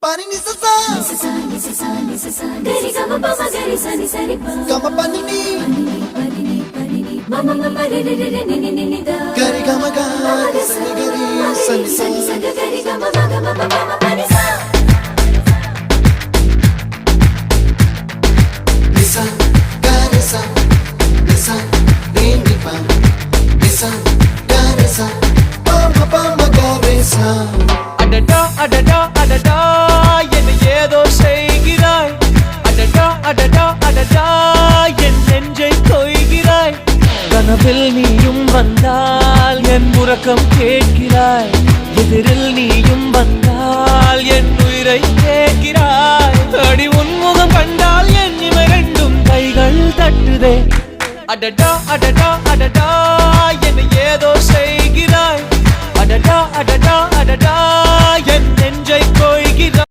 Pani ni sa sa gari gama pa ma gari sa ni sa ri pa gama pani ni mama mama re re re ni ni ni da gari gama ga sa ni gari sa ni sa gari gama ma gama mama pani sa nisa gari sa nisa re ni pa nisa gari sa pa ma gari sa அடடா அடடா அடடா என்ன ஏதோ செய்கிறாய் அடடா அடடா அடடா என் நெஞ்சை கொய்கிறாய் கனவில் நீயும் வந்தால் என் உறக்கம் கேட்கிறாய் எதிரில் நீயும் வந்தால் என் உயிரை கேட்கிறாய் அடி உன்முகம் கண்டால் என் இமை ரெண்டும் கைகள் தட்டுதே அடடா அடடா அடடா என்ன ஏதோ செய்கிறாய் அடடா அடடா அடடா என் நெஞ்சை கொய்கிறாய்